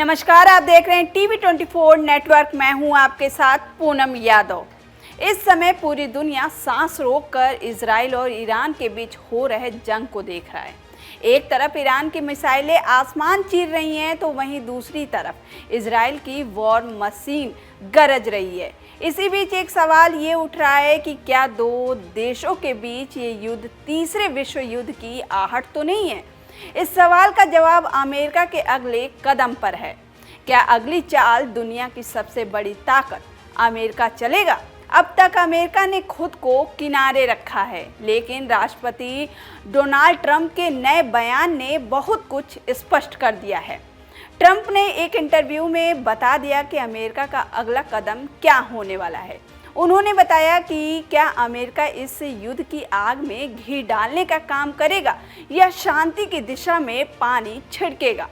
नमस्कार, आप देख रहे हैं टीवी 24 नेटवर्क। मैं हूं आपके साथ पूनम यादव। इस समय पूरी दुनिया सांस रोककर इजराइल और ईरान के बीच हो रहे जंग को देख रहा है। एक तरफ ईरान की मिसाइलें आसमान चीर रही हैं, तो वहीं दूसरी तरफ इजराइल की वॉर मशीन गरज रही है। इसी बीच एक सवाल ये उठ रहा है कि क्या दो देशों के बीच ये युद्ध तीसरे विश्व युद्ध की आहट तो नहीं है। इस सवाल का जवाब अमेरिका के अगले कदम पर है। क्या अगली चाल दुनिया की सबसे बड़ी ताकत अमेरिका चलेगा? अब तक अमेरिका ने खुद को किनारे रखा है, लेकिन राष्ट्रपति डोनाल्ड ट्रंप के नए बयान ने बहुत कुछ स्पष्ट कर दिया है। ट्रंप ने एक इंटरव्यू में बता दिया कि अमेरिका का अगला कदम क्या होने वाला है। उन्होंने बताया कि क्या अमेरिका इस युद्ध की आग में घी डालने का काम करेगा या शांति की दिशा में पानी छिड़केगा।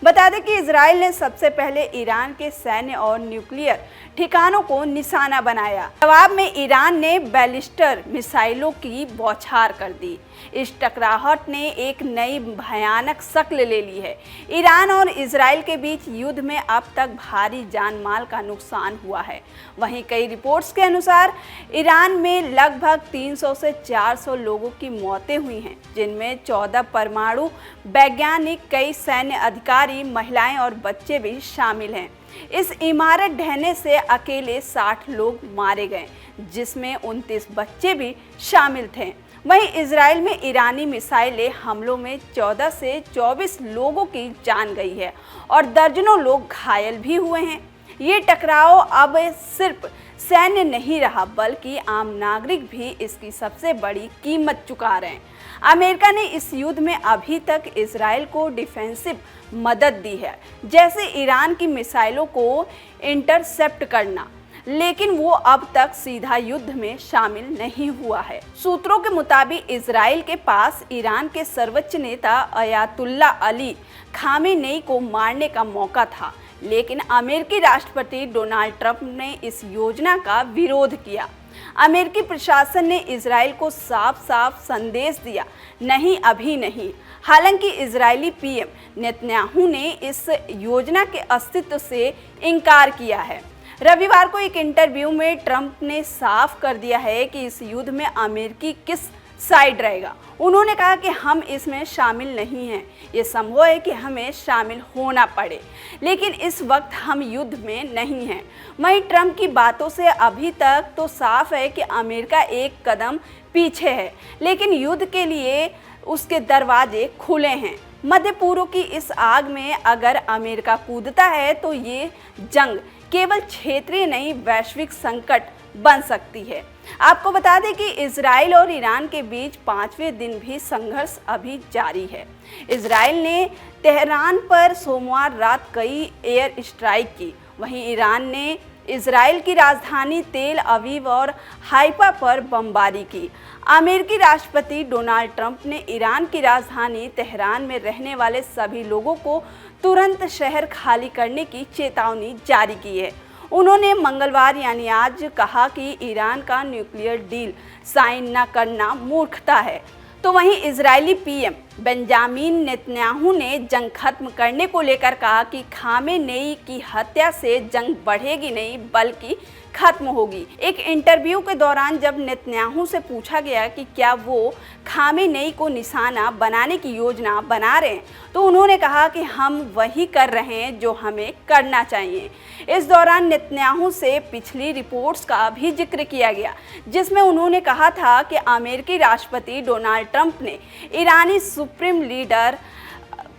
बता दें कि इजराइल ने सबसे पहले ईरान के सैन्य और न्यूक्लियर ठिकानों को निशाना बनाया। जवाब में ईरान ने बैलिस्टर मिसाइलों की बौछार कर दी। इस टकराहट ने एक नई भयानक शक्ल ले ली है। ईरान और इजराइल के बीच युद्ध में अब तक भारी जान माल का नुकसान हुआ है। वहीं कई रिपोर्ट्स के अनुसार ईरान में लगभग 300 से 400 लोगों की मौतें हुई हैं, जिनमें 14 परमाणु वैज्ञानिक, कई सैन्य अधिकारी, महिलाएं और बच्चे भी शामिल हैं। इस इमारत ढहने से अकेले 60 लोग मारे गए, जिसमें 29 बच्चे भी शामिल थे। वहीं इजराइल में ईरानी मिसाइलें हमलों में 14 से 24 लोगों की जान गई है और दर्जनों लोग घायल भी हुए हैं। ये टकराव अब सिर्फ सैन्य नहीं रहा, बल्कि आम नागरिक भी इसकी सबसे बड़ी कीमत चुका रहे हैं। अमेरिका ने इस युद्ध में अभी तक इजराइल को डिफेंसिव मदद दी है, जैसे ईरान की मिसाइलों को इंटरसेप्ट करना, लेकिन वो अब तक सीधा युद्ध में शामिल नहीं हुआ है। सूत्रों के मुताबिक इजराइल के पास ईरान के सर्वोच्च नेता अयातुल्ला अली खामेनेई को मारने का मौका था, लेकिन अमेरिकी राष्ट्रपति डोनाल्ड ट्रंप ने इस योजना का विरोध किया। अमेरिकी प्रशासन ने इजराइल को साफ साफ संदेश दिया, नहीं, अभी नहीं। हालांकि इजरायली पीएम नेतन्याहू ने इस योजना के अस्तित्व से इनकार किया है। रविवार को एक इंटरव्यू में ट्रंप ने साफ कर दिया है कि इस युद्ध में अमेरिकी किस साइड रहेगा। उन्होंने कहा कि हम इसमें शामिल नहीं हैं। ये संभव है कि हमें शामिल होना पड़े, लेकिन इस वक्त हम युद्ध में नहीं हैं। वहीं ट्रंप की बातों से अभी तक तो साफ है कि अमेरिका एक कदम पीछे है, लेकिन युद्ध के लिए उसके दरवाजे खुले हैं। मध्य पूर्व की इस आग में अगर अमेरिका कूदता है तो ये जंग केवल क्षेत्रीय नहीं, वैश्विक संकट बन सकती है। आपको बता दें कि इजराइल और ईरान के बीच 5वें दिन भी संघर्ष अभी जारी है। इजराइल ने तेहरान पर सोमवार रात कई एयर स्ट्राइक की। वहीं ईरान ने इजराइल की राजधानी तेल अवीव और हाइफा पर बमबारी की। अमेरिकी राष्ट्रपति डोनाल्ड ट्रंप ने ईरान की राजधानी तेहरान में रहने वाले सभी लोगों को तुरंत शहर खाली करने की चेतावनी जारी की है। उन्होंने मंगलवार यानी आज कहा कि ईरान का न्यूक्लियर डील साइन न करना मूर्खता है। तो वहीं इजरायली पीएम बेंजामिन नेतन्याहू ने जंग खत्म करने को लेकर कहा कि खामेनेई की हत्या से जंग बढ़ेगी नहीं, बल्कि खत्म होगी। एक इंटरव्यू के दौरान जब नेतन्याहू से पूछा गया कि क्या वो खामेनेई को निशाना बनाने की योजना बना रहे हैं, तो उन्होंने कहा कि हम वही कर रहे हैं जो हमें करना चाहिए। इस दौरान नेतन्याहू से पिछली रिपोर्ट्स का भी जिक्र किया गया, जिसमें उन्होंने कहा था कि अमेरिकी राष्ट्रपति डोनाल्ड ट्रंप ने ईरानी सुप्रीम लीडर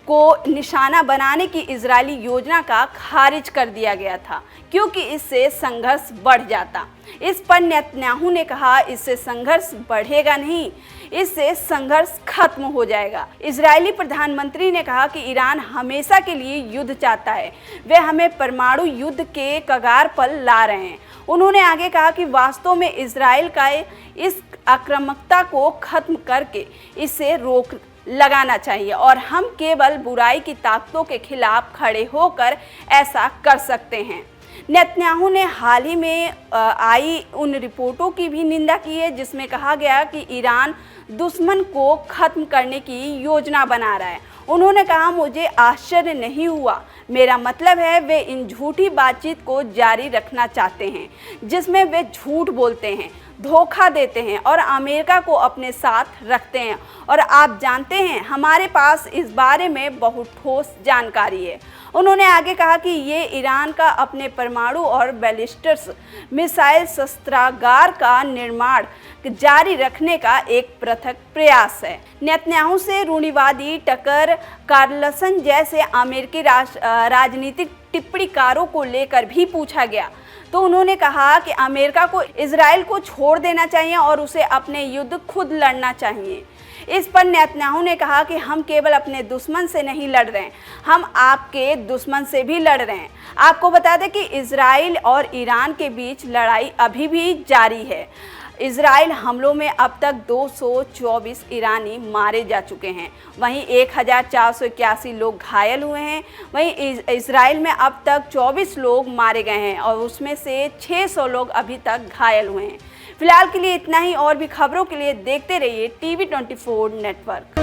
को निशाना बनाने की इजरायली योजना का खारिज कर दिया गया था, क्योंकि इससे संघर्ष बढ़ जाता। इस पर नेतन्याहू ने कहा, इससे संघर्ष बढ़ेगा नहीं, इससे संघर्ष खत्म हो जाएगा। इजरायली प्रधानमंत्री ने कहा कि ईरान हमेशा के लिए युद्ध चाहता है, वे हमें परमाणु युद्ध के कगार पर ला रहे हैं। उन्होंने आगे कहा कि वास्तव में इजराइल का इस आक्रामकता को खत्म करके इसे रोक लगाना चाहिए और हम केवल बुराई की ताकतों के खिलाफ खड़े होकर ऐसा कर सकते हैं। नेतन्याहू ने हाल ही में आई उन रिपोर्टों की भी निंदा की है जिसमें कहा गया कि ईरान दुश्मन को खत्म करने की योजना बना रहा है। उन्होंने कहा, मुझे आश्चर्य नहीं हुआ। मेरा मतलब है वे इन झूठी बातचीत को जारी रखना चाहते हैं जिसमें वे झूठ बोलते हैं, धोखा देते हैं और अमेरिका को अपने साथ रखते हैं। और आप जानते हैं, हमारे पास इस बारे में बहुत ठोस जानकारी है। उन्होंने आगे कहा कि ये ईरान का अपने परमाणु और बैलिस्टिक मिसाइल शस्त्रागार का निर्माण जारी रखने का एक पृथक प्रयास है। नेतन्याहू से रूढ़िवादी टकर कार्लसन जैसे अमेरिकी राजनीतिक टिप्पणीकारों को लेकर भी पूछा गया तो उन्होंने कहा कि अमेरिका को इजराइल को छोड़ देना चाहिए और उसे अपने युद्ध खुद लड़ना चाहिए। इस पर नेतन्याहू ने कहा कि हम केवल अपने दुश्मन से नहीं लड़ रहे हैं, हम आपके दुश्मन से भी लड़ रहे हैं। आपको बता दें कि इजराइल और ईरान के बीच लड़ाई अभी भी जारी है। इजराइल हमलों में अब तक 224 ईरानी मारे जा चुके हैं, वहीं 1481 लोग घायल हुए हैं। वहीं इजराइल में अब तक 24 लोग मारे गए हैं और उसमें से 600 लोग अभी तक घायल हुए हैं। फिलहाल के लिए इतना ही। और भी खबरों के लिए देखते रहिए TV24 नेटवर्क।